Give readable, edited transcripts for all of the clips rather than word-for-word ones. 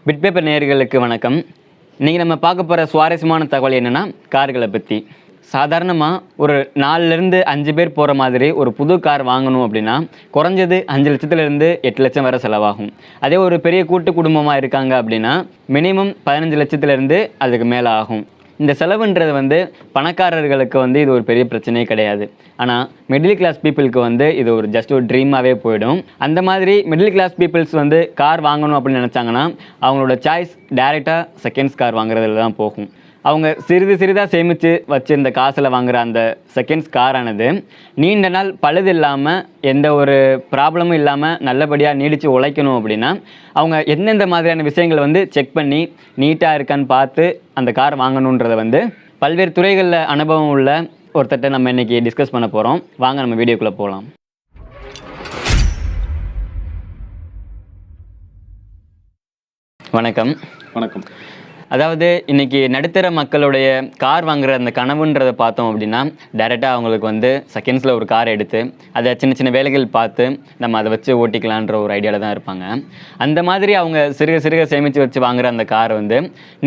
Bit paper நேயர்களுக்கு வணக்கம். இன்றைக்கி நம்ம பார்க்க போகிற சுவாரஸ்யமான தகவல் என்னென்னா கார்களை பற்றி. சாதாரணமாக ஒரு 4லேருந்து 5 பேர் போகிற மாதிரி ஒரு புது கார் வாங்கணும் அப்படின்னா குறைஞ்சது 5 லட்சத்துலேருந்து 8 லட்சம் வரை செலவாகும். அதே ஒரு பெரிய கூட்டு குடும்பமாக இருக்காங்க அப்படின்னா மினிமம் 15 லட்சத்துலேருந்து அதுக்கு மேலே ஆகும். இந்த செலவுன்றது பணக்காரர்களுக்கு இது ஒரு பெரிய பிரச்சனையே கிடையாது. ஆனால் மிடில் கிளாஸ் பீப்புளுக்கு இது ஒரு ஜஸ்ட் ஒரு ட்ரீமாகவே போயிடும். அந்த மாதிரி மிடில் கிளாஸ் பீப்புள்ஸ் கார் வாங்கணும் அப்படின்னு நினச்சாங்கன்னா அவங்களோட சாய்ஸ் டைரெக்டாக செகண்ட்ஸ் கார் வாங்குறதுல தான் போகும். அவங்க சிறிதாக சேமித்து வச்சுருந்த காசில் வாங்குகிற அந்த செகண்ட்ஸ் காரானது நீண்ட நாள் பழுது இல்லாமல் எந்த ஒரு ப்ராப்ளமும் இல்லாமல் நல்லபடியாக நீடித்து உழைக்கணும் அப்படின்னா அவங்க எந்தெந்த மாதிரியான விஷயங்களை செக் பண்ணி நீட்டாக இருக்கான்னு பார்த்து அந்த கார் வாங்கணுன்றதை பல்வேறு துறைகளில் அனுபவம் உள்ள ஒருத்தட்ட நம்ம இன்றைக்கி டிஸ்கஸ் பண்ண போகிறோம். வாங்க நம்ம வீடியோக்குள்ளே போகலாம். வணக்கம். வணக்கம். அதாவது இன்றைக்கி நடுத்தர மக்களுடைய கார் வாங்குகிற அந்த கனவுன்றதை பார்த்தோம் அப்படின்னா டைரெக்டாக அவங்களுக்கு செகண்ட்ஸில் ஒரு கார் எடுத்து அதை சின்ன சின்ன வேலைகள் பார்த்து நம்ம அதை வச்சு ஓட்டிக்கலான்ற ஒரு ஐடியாவில் தான் இருப்பாங்க. அந்த மாதிரி அவங்க சிறுக சேமித்து வச்சு வாங்குகிற அந்த கார்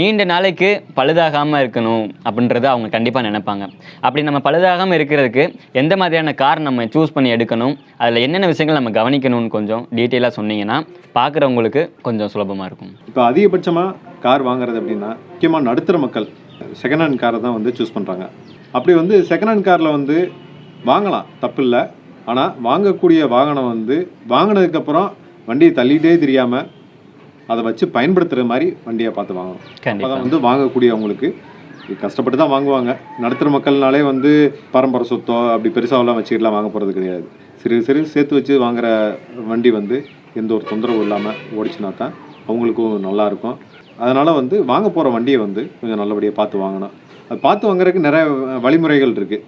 நீண்ட நாளைக்கு பழுதாகாமல் இருக்கணும் அப்படின்றத அவங்க கண்டிப்பாக நினைப்பாங்க. அப்படி நம்ம பழுதாகாமல் இருக்கிறதுக்கு எந்த மாதிரியான கார் நம்ம சூஸ் பண்ணி எடுக்கணும், அதில் என்னென்ன விஷயங்கள் நம்ம கவனிக்கணும்னு கொஞ்சம் டீட்டெயிலாக சொன்னீங்கன்னா பார்க்குறவங்களுக்கு கொஞ்சம் சுலபமாக இருக்கும். இப்போ அதிகபட்சமாக கார் வாங்குறது அப்படின்னா முக்கியமாக நடுத்தர மக்கள் செகண்ட் ஹேண்ட் காரை தான் சூஸ் பண்ணுறாங்க. அப்படி செகண்ட் ஹேண்ட் காரில் வாங்கலாம், தப்பு இல்லை. ஆனால் வாங்கக்கூடிய வாகனம் வாங்கினதுக்கப்புறம் வண்டியை தள்ளிகிட்டே தெரியாமல் அதை வச்சு பயன்படுத்துகிற மாதிரி வண்டியை பார்த்து வாங்கணும். அதான் வாங்கக்கூடியவங்களுக்கு கஷ்டப்பட்டு தான் வாங்குவாங்க. நடுத்தர மக்கள்னாலே பரம்பரை சொத்தோ அப்படி பெருசாவெல்லாம் வச்சுக்கிட்டுலாம் வாங்க போகிறது கிடையாது. சிறு சேர்த்து வச்சு வாங்குகிற வண்டி எந்த ஒரு தொந்தரவும் இல்லாமல் ஓடிச்சுனா தான் அவங்களுக்கும் நல்லாயிருக்கும். அதனால் வாங்க போகிற வண்டியை கொஞ்சம் நல்லபடியாக பார்த்து வாங்கணும். அது பார்த்து வாங்குறதுக்கு நிறைய வழிமுறைகள் இருக்குது.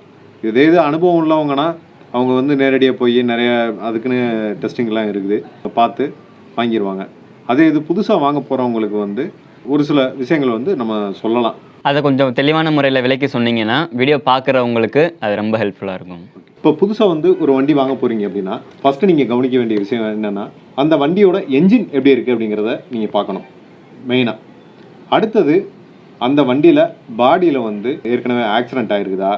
இதே அனுபவம் உள்ளவங்கன்னா அவங்க நேரடியாக போய் நிறைய அதுக்குன்னு டெஸ்டிங்லாம் இருக்குது, பார்த்து வாங்கிடுவாங்க. அதே இது புதுசாக வாங்க போகிறவங்களுக்கு ஒரு சில விஷயங்கள் நம்ம சொல்லலாம். அதை கொஞ்சம் தெளிவான முறையில் விலைக்கு சொன்னீங்கன்னா வீடியோ பார்க்குறவங்களுக்கு அது ரொம்ப ஹெல்ப்ஃபுல்லாக இருக்கும். இப்போ புதுசாக ஒரு வண்டி வாங்க போகிறீங்க அப்படின்னா ஃபஸ்ட்டு நீங்கள் கவனிக்க வேண்டிய விஷயம் என்னென்னா அந்த வண்டியோட என்ஜின் எப்படி இருக்குது அப்படிங்கிறத நீங்கள் பார்க்கணும் மெயினாக. அடுத்தது அந்த வண்டியில் பாடியில் ஏற்கனவே ஆக்சிடென்ட் ஆகிருக்குதா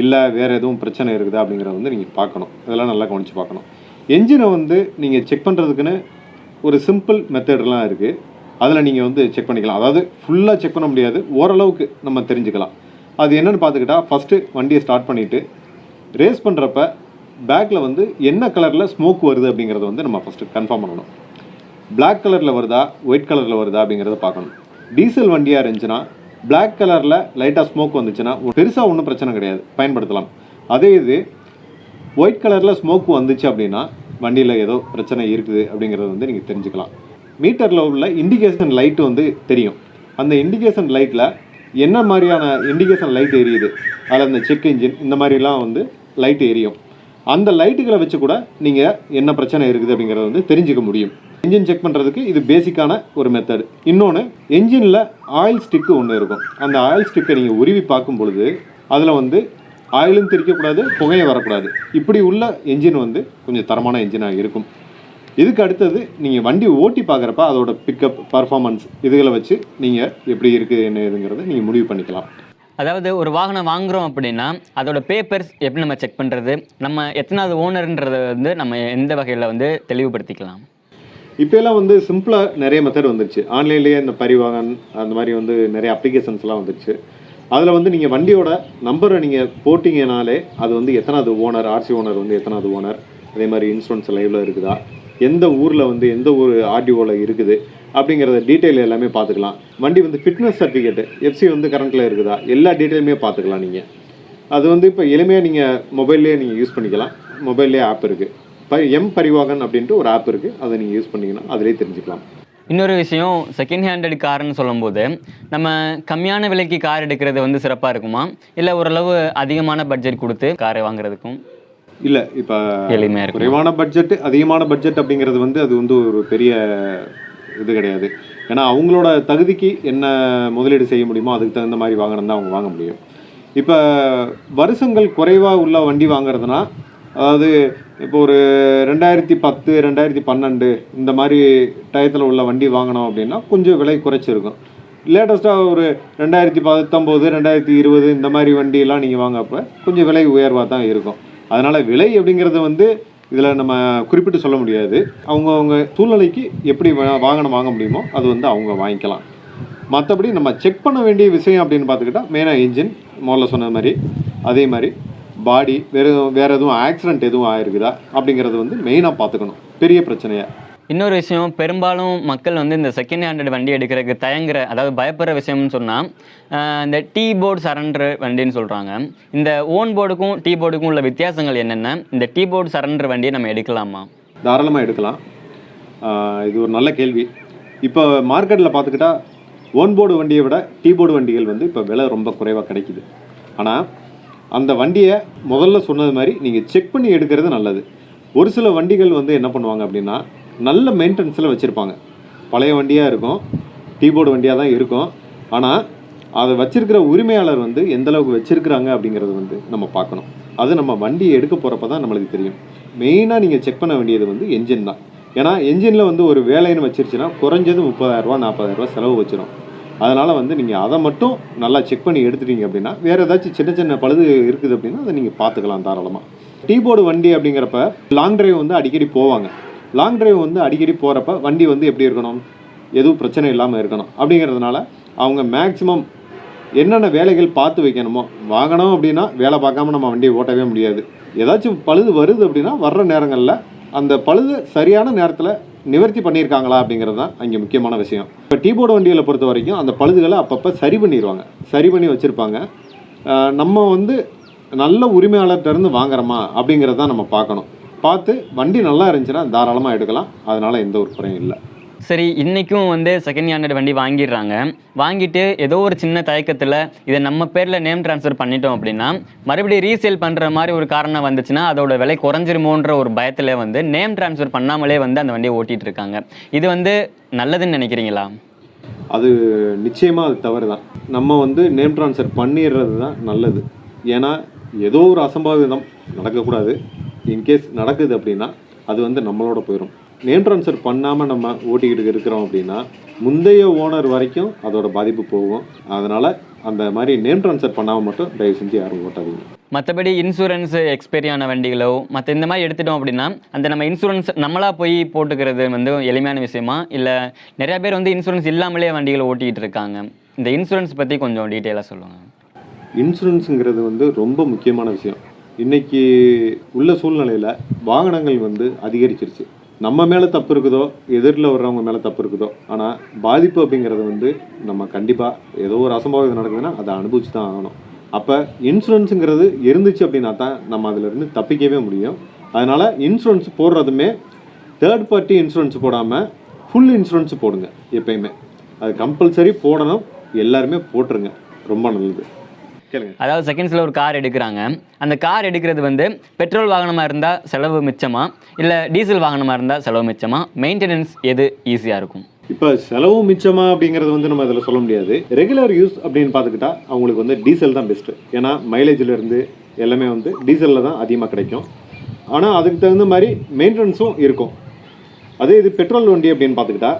இல்லை வேறு எதுவும் பிரச்சனை இருக்குதா அப்படிங்கிறத நீங்கள் பார்க்கணும். இதெல்லாம் நல்லா கவனித்து பார்க்கணும். என்ஜினை நீங்கள் செக் பண்ணுறதுக்குன்னு ஒரு சிம்பிள் மெத்தட்லாம் இருக்குது. அதில் நீங்கள் செக் பண்ணிக்கலாம். அதாவது ஃபுல்லாக செக் பண்ண முடியாது, ஓரளவுக்கு நம்ம தெரிஞ்சுக்கலாம். அது என்னென்னு பார்த்துக்கிட்டா ஃபஸ்ட்டு வண்டியை ஸ்டார்ட் பண்ணிவிட்டு ரேஸ் பண்ணுறப்ப பேக்கில் என்ன கலரில் ஸ்மோக் வருது அப்படிங்கிறத நம்ம ஃபஸ்ட்டு கன்ஃபார்ம் பண்ணணும். பிளாக் கலரில் வருதா ஒயிட் கலரில் வருதா அப்படிங்கிறத பார்க்கணும். டீசல் வண்டியாக இருந்துச்சுன்னா பிளாக் கலரில் லைட்டாக ஸ்மோக் வந்துச்சுன்னா பெருசாக ஒன்றும் பிரச்சனை கிடையாது, பயன்படுத்தலாம். அதே இது ஒயிட் கலரில் ஸ்மோக் வந்துச்சு அப்படின்னா வண்டியில் ஏதோ பிரச்சனை இருக்குது அப்படிங்கிறத நீங்கள் தெரிஞ்சுக்கலாம். மீட்டரில் உள்ள இண்டிகேஷன் லைட்டு தெரியும். அந்த இண்டிகேஷன் லைட்டில் என்ன மாதிரியான இண்டிகேஷன் லைட் எரியுது, அதில் அந்த செக் இன்ஜின் இந்த மாதிரிலாம் லைட்டு எரியும். அந்த லைட்டுகளை வச்சு கூட நீங்கள் என்ன பிரச்சனை இருக்குது அப்படிங்கிறத தெரிஞ்சுக்க முடியும். என்ஜின் செக் பண்ணுறதுக்கு இது பேசிக்கான ஒரு மெத்தடு. இன்னொன்று, என்ஜினில் ஆயில் ஸ்டிக்கு ஒன்று இருக்கும். அந்த ஆயில் ஸ்டிக்கை நீங்கள் உருவி பார்க்கும் பொழுது அதில் ஆயிலும் திரிக்கக்கூடாது, புகையும் வரக்கூடாது. இப்படி உள்ள என்ஜின் கொஞ்சம் தரமான என்ஜினாக இருக்கும். இதுக்கு அடுத்தது நீங்கள் வண்டி ஓட்டி பார்க்குறப்ப அதோட பிக்கப் பர்ஃபார்மன்ஸ் இதுகளை வச்சு நீங்கள் எப்படி இருக்குது என்ன இதுங்கிறத நீங்கள் முடிவு பண்ணிக்கலாம். அதாவது ஒரு வாகனம் வாங்குகிறோம் அப்படின்னா அதோட பேப்பர்ஸ் எப்படி நம்ம செக் பண்ணுறது, நம்ம எத்தனாவது ஓனர்ன்றதை நம்ம எந்த வகையில் தெளிவுபடுத்திக்கலாம். இப்போலாம் சிம்பிளாக நிறைய மெத்தட் வந்துருச்சு. ஆன்லைன்லேயே இந்த பரிவாகன் அந்த மாதிரி நிறைய அப்ளிகேஷன்ஸ்லாம் வந்துருச்சு. அதில் நீங்கள் வண்டியோட நம்பரை நீங்கள் போட்டிங்கனாலே அது எத்தனாவது ஓனர், ஆர்சி ஓனர் எத்தனாவது ஓனர், அதே மாதிரி இன்சூரன்ஸ் லைவில் இருக்குதா, எந்த ஊரில் எந்த ஒரு ஆர்டிஓவில் இருக்குது அப்படிங்கிறத டீட்டெயில் எல்லாமே பார்த்துக்கலாம். வண்டி ஃபிட்னஸ் சர்டிஃபிகேட்டு எஃப்சி கரண்ட்டில் இருக்குதா, எல்லா டீட்டெயிலுமே பார்த்துக்கலாம். நீங்கள் அது இப்போ எளிமையாக நீங்கள் மொபைல்லே நீங்கள் யூஸ் பண்ணிக்கலாம். மொபைல்லே ஆப் இருக்குது. பரிவாகன் அப்படின்ட்டு ஒரு ஆப் இருக்குது, அதை நீங்கள் யூஸ் பண்ணிங்கன்னா அதிலே தெரிஞ்சுக்கலாம். இன்னொரு விஷயம், செகண்ட் ஹேண்டட் கார்னு சொல்லும்போது நம்ம கம்மியான விலைக்கு கார் எடுக்கிறது சிறப்பாக இருக்குமா, இல்லை ஓரளவு அதிகமான பட்ஜெட் கொடுத்து காரை வாங்குறதுக்கும்? இல்லை, இப்போ குறைவான பட்ஜெட்டு அதிகமான பட்ஜெட் அப்படிங்கிறது அது ஒரு பெரிய இது கிடையாது. ஏன்னா அவங்களோட தகுதிக்கு என்ன முதலீடு செய்ய முடியுமோ அதுக்கு தகுந்த மாதிரி வாங்கினா தான் அவங்க வாங்க முடியும். இப்போ வருஷங்கள் குறைவாக உள்ள வண்டி வாங்குறதுனா அதாவது இப்போ ஒரு 2010 2012 இந்த மாதிரி டயத்தில் உள்ள வண்டி வாங்கினோம் அப்படின்னா கொஞ்சம் விலை குறைச்சிருக்கும். லேட்டஸ்ட்டாக ஒரு 2019 2020 இந்த மாதிரி வண்டியெல்லாம் நீங்கள் வாங்கப்போ கொஞ்சம் விலை உயர்வாக தான் இருக்கும். அதனால் விலை அப்படிங்கிறது வந்து இதில் நம்ம குறிப்பிட்டு சொல்ல முடியாது. அவங்கவுங்க சூழ்நிலைக்கு எப்படி வாகனம் வாங்க முடியுமோ அது வந்து அவங்க வாங்கிக்கலாம். மற்றபடி நம்ம செக் பண்ண வேண்டிய விஷயம் அப்படின்னு பார்த்துக்கிட்டா மெயினாக இன்ஜின் முதல்ல சொன்ன மாதிரி, அதே மாதிரி பாடி வேறு எதுவும் ஆக்சிடென்ட் எதுவும் ஆயிருக்குதா அப்படிங்கிறது வந்து மெயினாக பார்த்துக்கணும், பெரிய பிரச்சனையாக. இன்னொரு விஷயம், பெரும்பாலும் மக்கள் வந்து இந்த செகண்ட் ஹேண்டட் வண்டி எடுக்கிறதுக்கு தயங்குற, அதாவது பயப்படுற விஷயம்னு சொன்னால் இந்த டீ போர்டு சரண்டர் வண்டின்னு சொல்கிறாங்க. இந்த ஓன் போர்டுக்கும் டீ போர்டுக்கும் உள்ள வித்தியாசங்கள் என்னென்ன? இந்த டீ போர்டு சரண்டர் வண்டியை நம்ம எடுக்கலாமா? தாராளமாக எடுக்கலாம். இது ஒரு நல்ல கேள்வி. இப்போ மார்க்கெட்டில் பார்த்துக்கிட்டா ஓன் போர்டு வண்டியை விட டீ போர்டு வண்டிகள் வந்து இப்போ விலை ரொம்ப குறைவாக கிடைக்குது. ஆனால் அந்த வண்டியை முதல்ல சொன்னது மாதிரி நீங்கள் செக் பண்ணி எடுக்கிறது நல்லது. ஒரு சில வண்டிகள் வந்து என்ன பண்ணுவாங்க அப்படின்னா நல்ல மெயின்டெனன்ஸில் வச்சுருப்பாங்க. பழைய வண்டியாக இருக்கும், டீ போர்டு வண்டியாக தான் இருக்கும். ஆனால் அதை வச்சிருக்கிற உரிமையாளர் வந்து எந்தளவுக்கு வச்சுருக்கிறாங்க அப்படிங்கிறது வந்து நம்ம பார்க்கணும். அது நம்ம வண்டியை எடுக்க போகிறப்ப தான் நம்மளுக்கு தெரியும். மெயினாக நீங்கள் செக் பண்ண வேண்டியது வந்து என்ஜின் தான். ஏன்னா என்ஜினில் வந்து ஒரு வேலைன்னு வச்சிருச்சுன்னா குறைஞ்சது 30,000 40,000 செலவு வச்சிடும். அதனால் வந்து நீங்கள் அதை மட்டும் நல்லா செக் பண்ணி எடுத்துட்டீங்க அப்படின்னா வேறு ஏதாச்சும் சின்ன சின்ன பழுது இருக்குது அப்படின்னா அதை நீங்கள் பார்த்துக்கலாம் தாராளமாக. டீ போர்டு வண்டி அப்படிங்கிறப்ப லாங் டிரைவ் வந்து அடிக்கடி போவாங்க. லாங் டிரைவ் வந்து அடிக்கடி போகிறப்ப வண்டி வந்து எப்படி இருக்கணும், எதுவும் பிரச்சனை இல்லாமல் இருக்கணும். அப்படிங்கிறதுனால அவங்க மேக்ஸிமம் என்னென்ன வேலைகள் பார்த்து வைக்கணுமோ, வாங்கணும் அப்படின்னா வேலை பார்க்காம நம்ம வண்டியை ஓட்டவே முடியாது. ஏதாச்சும் பழுது வருது அப்படின்னா வர்ற நேரங்களில் அந்த பழுது சரியான நேரத்தில் நிவர்த்தி பண்ணியிருக்காங்களா அப்படிங்கிறது தான் அங்கே முக்கியமான விஷயம். இப்போ டீ போர்டு வண்டிகளை பொறுத்த வரைக்கும் அந்த பழுதுகளை அப்பப்போ சரி பண்ணிடுவாங்க, சரி பண்ணி வச்சுருப்பாங்க. நம்ம வந்து நல்ல உரிமையாளர்கிட்ட இருந்து வாங்குறோமா அப்படிங்கிறத நம்ம பார்க்கணும். பார்த்து வண்டி நல்லா இருந்துச்சுன்னா தாராளமாக எடுக்கலாம். அதனால் எந்த ஒரு குறையும் இல்லை. சரி, இன்றைக்கும் வந்து செகண்ட் ஹேண்டட் வண்டி வாங்கிடுறாங்க. வாங்கிட்டு ஏதோ ஒரு சின்ன தயக்கத்தில் இதை நம்ம பேரில் நேம் ட்ரான்ஸ்ஃபர் பண்ணிட்டோம் அப்படின்னா மறுபடியும் ரீசேல் பண்ணுற மாதிரி ஒரு காரணம் வந்துச்சுன்னா அதோட விலை குறைஞ்சிருமோன்ற ஒரு பயத்தில் வந்து நேம் ட்ரான்ஸ்ஃபர் பண்ணாமலே வந்து அந்த வண்டியை ஓட்டிகிட்டு இருக்காங்க. இது வந்து நல்லதுன்னு நினைக்கிறீங்களா? அது நிச்சயமாக அது தவறு தான். நம்ம வந்து நேம் ட்ரான்ஸ்ஃபர் பண்ணிடுறது தான் நல்லது. ஏன்னா ஏதோ ஒரு அசம்பாவிதம் நடக்கக்கூடாது. இன்கேஸ் நடக்குது அப்படின்னா அது வந்து நம்மளோட போயிடும். நேம் ட்ரான்ஸ்ஃபர் பண்ணாமல் நம்ம ஓட்டிக்கிட்டு இருக்கிறோம் அப்படின்னா முந்தைய ஓனர் வரைக்கும் அதோட பாதிப்பு போகும். அதனால் அந்த மாதிரி நேம் ட்ரான்ஸ்ஃபர் பண்ணாமல் மட்டும் தயவு செஞ்சு யாரும் ஓட்டாதீங்க. மற்றபடி இன்சூரன்ஸ் எக்ஸ்பைரி ஆன வண்டிகளோ மற்ற இந்த மாதிரி எடுத்துட்டோம் அப்படின்னா அந்த நம்ம இன்சூரன்ஸ் நம்மளாக போய் போட்டுக்கிறது வந்து எளிமையான விஷயமா, இல்லை நிறையா பேர் வந்து இன்சூரன்ஸ் இல்லாமலே வண்டிகளை ஓட்டிக்கிட்டு இருக்காங்க? இந்த இன்சூரன்ஸ் பற்றி கொஞ்சம் டீட்டெயிலாக சொல்லுங்கள். இன்சூரன்ஸுங்கிறது வந்து ரொம்ப முக்கியமான விஷயம். இன்றைக்கி உள்ள சூழ்நிலையில் வாகனங்கள் வந்து அதிகரிச்சிருச்சு. நம்ம மேலே தப்பு இருக்குதோ, எதிரில் வர்றவங்க மேலே தப்பு இருக்குதோ, ஆனால் பாதிப்பு அப்படிங்கிறது வந்து நம்ம கண்டிப்பாக ஏதோ ஒரு அசம்பாவிதம் நடக்குதுன்னா அதை அனுபவிச்சு தான் ஆகணும். அப்போ இன்சூரன்ஸுங்கிறது இருந்துச்சு அப்படின்னா தான் நம்ம அதிலிருந்து தப்பிக்கவே முடியும். அதனால் இன்சூரன்ஸ் போடுறதுமே தேர்ட் பார்ட்டி இன்சூரன்ஸ் போடாமல் ஃபுல் இன்சூரன்ஸ் போடுங்க. எப்பயுமே அது கம்பல்சரி போடணும். எல்லாருமே போட்டுருங்க, ரொம்ப நல்லது. அதாவது செகண்ட்ஸில் ஒரு கார் எடுக்கிறாங்க. அந்த கார் எடுக்கிறது வந்து பெட்ரோல் வாகனமாக இருந்தால் செலவு மிச்சமா, இல்லை டீசல் வாகனமாக இருந்தால் செலவு மிச்சமா? மெயின்டெனன்ஸ் எது ஈஸியாக இருக்கும்? இப்போ செலவு மிச்சமா அப்படிங்கிறது வந்து நம்ம இதில் சொல்ல முடியாது. ரெகுலர் யூஸ் அப்படின்னு பார்த்துக்கிட்டா அவங்களுக்கு வந்து டீசல் தான் பெஸ்ட்டு. ஏன்னா மைலேஜிலேருந்து எல்லாமே வந்து டீசலில் தான் அதிகமாக கிடைக்கும். ஆனால் அதுக்கு தகுந்த மாதிரி மெயின்டெனன்ஸும் இருக்கும். அதே இது பெட்ரோல் வண்டி அப்படின்னு பார்த்துக்கிட்டா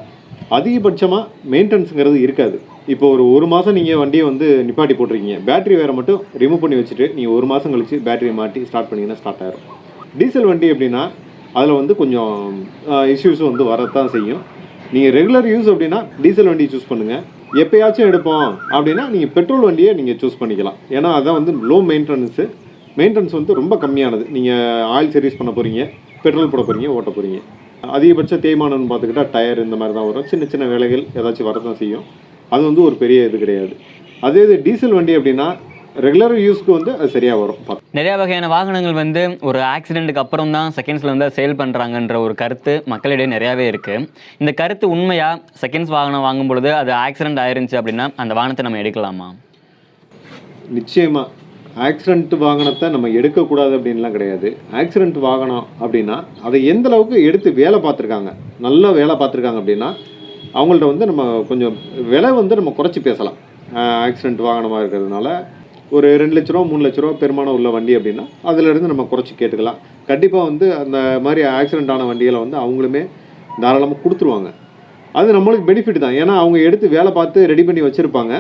அதிகபட்சமாக மெயின்டெனன்ஸுங்கிறது இருக்காது. இப்போ ஒரு மாதம் நீங்கள் வண்டியை வந்து நிப்பாட்டி போட்டிருக்கீங்க, பேட்டரி வேறு மட்டும் ரிமூவ் பண்ணி வச்சுட்டு நீங்கள் ஒரு மாதம் கழிச்சு பேட்டரியை மாட்டி ஸ்டார்ட் பண்ணிங்கன்னா ஸ்டார்ட் ஆகிடும். டீசல் வண்டி அப்படின்னா அதில் வந்து கொஞ்சம் இஷ்யூஸும் வந்து வரத்தான் செய்யும். நீங்கள் ரெகுலர் யூஸ் அப்படின்னா டீசல் வண்டியை சூஸ் பண்ணுங்கள். எப்போயாச்சும் எடுப்போம் அப்படின்னா நீங்கள் பெட்ரோல் வண்டியை நீங்கள் சூஸ் பண்ணிக்கலாம். ஏன்னா அதான் வந்து லோ மெயின்டெனன்ஸ் வந்து ரொம்ப கம்மியானது. நீங்கள் ஆயில் சர்வீஸ் பண்ண போகிறீங்க, பெட்ரோல் போட போகிறீங்க, ஓட்ட போகிறீங்க. அதிகபட்ச தேய்மானம்னு பார்த்துக்கிட்டா டயர் இந்த மாதிரி தான் வரும். சின்ன சின்ன வேலைகள் ஏதாச்சும் வரதான் செய்யும். அது வந்து ஒரு பெரிய இது கிடையாது. அதே இது டீசல் வண்டி அப்படின்னா ரெகுலர் யூஸ்க்கு வந்து அது சரியாக வரும். நிறையா வகையான வாகனங்கள் வந்து ஒரு ஆக்சிடென்ட்டுக்கு அப்புறம் தான் செகண்ட்ஸில் வந்து சேல் பண்ணுறாங்கன்ற ஒரு கருத்து மக்களிடையே நிறையாவே இருக்குது. இந்த கருத்து உண்மையாக? செகண்ட்ஸ் வாகனம் வாங்கும் பொழுது அது ஆக்சிடென்ட் ஆயிருந்துச்சு அப்படின்னா அந்த வாகனத்தை நம்ம எடுக்கலாமா? நிச்சயமாக ஆக்சிடென்ட் வாகனத்தை நம்ம எடுக்கக்கூடாது அப்படின்லாம் கிடையாது. ஆக்சிடென்ட் வாகனம் அப்படின்னா அதை எந்த அளவுக்கு எடுத்து வேலை பார்த்துருக்காங்க, நல்லா வேலை பார்த்துருக்காங்க அப்படின்னா அவங்கள்ட்ட வந்து நம்ம கொஞ்சம் விலை வந்து நம்ம குறைச்சி பேசலாம். ஆக்சிடென்ட் வாகனமாக இருக்கிறதுனால ஒரு 2 லட்ச ரூபா 3 லட்ச ரூபா பெருமானம் உள்ள வண்டி அப்படின்னா அதிலிருந்து நம்ம குறைச்சி கேட்டுக்கலாம். கண்டிப்பாக வந்து அந்த மாதிரி ஆக்சிடென்ட் ஆன வண்டிகளை வந்து அவங்களுமே தாராளமாக கொடுத்துருவாங்க. அது நம்மளுக்கு பெனிஃபிட் தான். ஏன்னா அவங்க எடுத்து வேலை பார்த்து ரெடி பண்ணி வச்சுருப்பாங்க.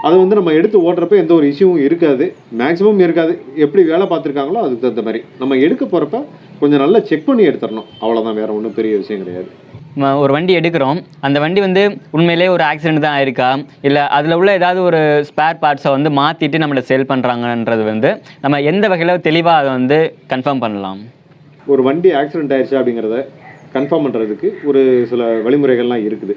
அதை வந்து நம்ம எடுத்து ஓட்டுறப்ப எந்த ஒரு இஷ்யூவும் இருக்காது, மேக்ஸிமம் இருக்காது. எப்படி வேலை பார்த்துருக்காங்களோ அதுக்கு தகுந்த மாதிரி நம்ம எடுக்க போகிறப்ப கொஞ்சம் நல்லா செக் பண்ணி எடுத்துடணும். அவ்வளோதான், வேறு ஒன்றும் பெரிய விஷயம் கிடையாது. ஒரு வண்டி எடுக்கிறோம், அந்த வண்டி வந்து உண்மையிலே ஒரு ஆக்சிடென்ட் தான் ஆயிருக்கா, இல்லை அதில் உள்ள ஏதாவது ஒரு ஸ்பேர் பார்ட்ஸை வந்து மாற்றிட்டு நம்மளை சேல் பண்ணுறாங்கன்றது வந்து நம்ம எந்த வகையில் தெளிவாக அதை வந்து கன்ஃபார்ம் பண்ணலாம்? ஒரு வண்டி ஆக்சிடென்ட் ஆயிடுச்சு அப்படிங்கிறத கன்ஃபார்ம் பண்ணுறதுக்கு ஒரு சில வழிமுறைகள்லாம் இருக்குது.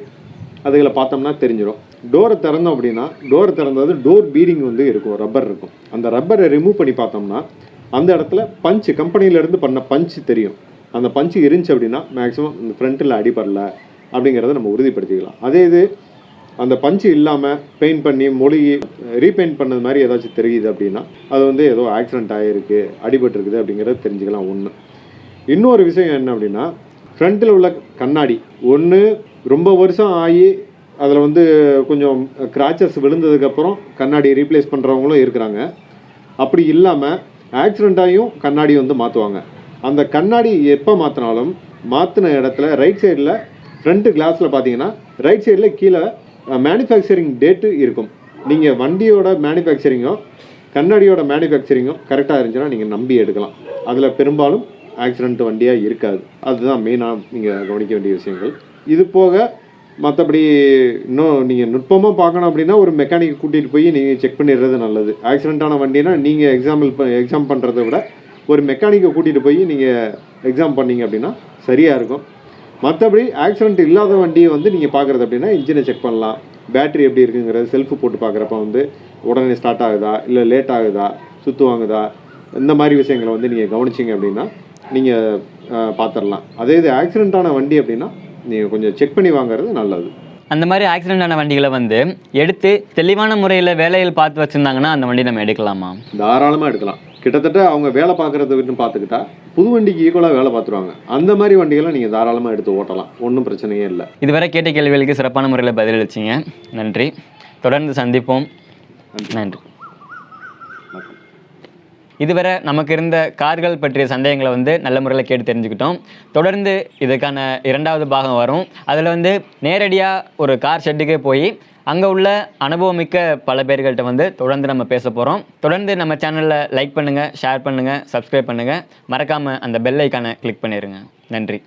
அதுகளை பார்த்தோம்னா தெரிஞ்சிடும். டோரை திறந்தோம் அப்படின்னா, டோரை திறந்தது டோர் பீடிங் வந்து இருக்கும், ரப்பர் இருக்கும். அந்த ரப்பரை ரிமூவ் பண்ணி பார்த்தோம்னா அந்த இடத்துல பஞ்சு, கம்பெனியிலேருந்து பண்ண பஞ்சு தெரியும். அந்த பஞ்சு இருந்துச்சு அப்படின்னா மேக்ஸிமம் இந்த ஃப்ரண்ட்டில் அடிபடல அப்படிங்கிறத நம்ம உறுதிப்படுத்திக்கலாம். அதே இது அந்த பஞ்சு இல்லாமல் பெயிண்ட் பண்ணி மொழிகி ரீபெயிண்ட் பண்ணது மாதிரி ஏதாச்சும் தெரியுது அப்படின்னா அது வந்து ஏதோ ஆக்சிடென்ட் ஆகிருக்கு, அடிபட்டுருக்குது அப்படிங்கிறத தெரிஞ்சுக்கலாம். ஒன்று. இன்னொரு விஷயம் என்ன அப்படின்னா, ஃப்ரண்ட்டில் உள்ள கண்ணாடி ஒன்று ரொம்ப வருஷம் ஆகி அதில் வந்து கொஞ்சம் கிராச்சஸ் விழுந்ததுக்கப்புறம் கண்ணாடி ரீப்ளேஸ் பண்ணுறவங்களும் இருக்கிறாங்க. அப்படி இல்லாமல் ஆக்சிடெண்ட்டாயும் கண்ணாடி வந்து மாற்றுவாங்க. அந்த கண்ணாடி எப்போ மாற்றினாலும் மாற்றின இடத்துல ரைட் சைடில் ஃப்ரண்ட் கிளாஸில் பார்த்தீங்கன்னா ரைட் சைடில் கீழே மேனுஃபேக்சரிங் டேட்டு இருக்கும். நீங்கள் வண்டியோட மேனுஃபேக்சரிங்கும் கண்ணாடியோட மேனுஃபேக்சரிங்கும் கரெக்டாக இருந்துச்சுன்னா நீங்கள் நம்பி எடுக்கலாம். அதில் பெரும்பாலும் ஆக்சிடென்ட் வண்டியாக இருக்காது. அதுதான் மெயினாக நீங்கள் கவனிக்க வேண்டிய விஷயங்கள். இது போக மற்றபடி இன்னும் நீங்கள் நுட்பமாக பார்க்கணும் அப்படின்னா ஒரு மெக்கானிக் கூட்டிகிட்டு போய் நீங்கள் செக் பண்ணிடுறது நல்லது. ஆக்சிடென்ட்டான வண்டினா நீங்கள் எக்ஸாம் பண்ணுறதை விட ஒரு மெக்கானிக்கை கூட்டிகிட்டு போய் நீங்கள் எக்ஸாம் பண்ணிங்க அப்படின்னா சரியாக இருக்கும். மற்றபடி ஆக்சிடென்ட் இல்லாத வண்டியை வந்து நீங்கள் பார்க்குறது அப்படின்னா இன்ஜினை செக் பண்ணலாம், பேட்டரி எப்படி இருக்குங்கிறது செல்ஃபு போட்டு பார்க்குறப்ப வந்து உடனே ஸ்டார்ட் ஆகுதா, இல்லை லேட் ஆகுதா, சுற்று வாங்குதா, இந்த மாதிரி விஷயங்களை வந்து நீங்கள் கவனிச்சிங்க அப்படின்னா நீங்கள் பார்த்துடலாம். அதே இது ஆக்சிடென்ட்டான வண்டி அப்படின்னா நீங்கள் கொஞ்சம் செக் பண்ணி வாங்குறது நல்லது. அந்த மாதிரி ஆக்சிடென்டான வண்டிகளை வந்து எடுத்து தெளிவான முறையில் வேலைகள் பார்த்து வச்சுருந்தாங்கன்னா அந்த வண்டி நம்ம எடுக்கலாமா? தாராளமாக எடுக்கலாம். கிட்டத்தட்ட அவங்க வேலை பார்க்குறதுன்னு பார்த்துக்கிட்டா புது வண்டிக்கு ஈக்குவலாக வேலை பார்த்துருவாங்க. அந்த மாதிரி வண்டிகளை நீங்கள் தாராளமாக எடுத்து ஓட்டலாம், ஒன்றும் பிரச்சனையே இல்லை. இதுவரை கேட்ட கேள்விகளுக்கு சிறப்பான முறையில் பதிலளிச்சிங்க, நன்றி. தொடர்ந்து சந்திப்போம். நன்றி. இதுவரை நமக்கு இருந்த கார்கள் பற்றிய சந்தேகங்களை வந்து நல்ல முறையில் கேட்டு தெரிஞ்சுக்கிட்டோம். தொடர்ந்து இதுக்கான 2வது பாகம் வரும். அதில் வந்து நேரடியாக ஒரு கார் ஷெட்டுக்கே போய் அங்கே உள்ள அனுபவமிக்க பல பேர்கள்ட்ட வந்து தொடர்ந்து நம்ம பேச போகிறோம். தொடர்ந்து நம்ம சேனலில் லைக் பண்ணுங்கள், ஷேர் பண்ணுங்கள், சப்ஸ்கிரைப் பண்ணுங்கள். மறக்காமல் அந்த பெல் ஐக்கானை கிளிக் பண்ணிடுங்க. நன்றி.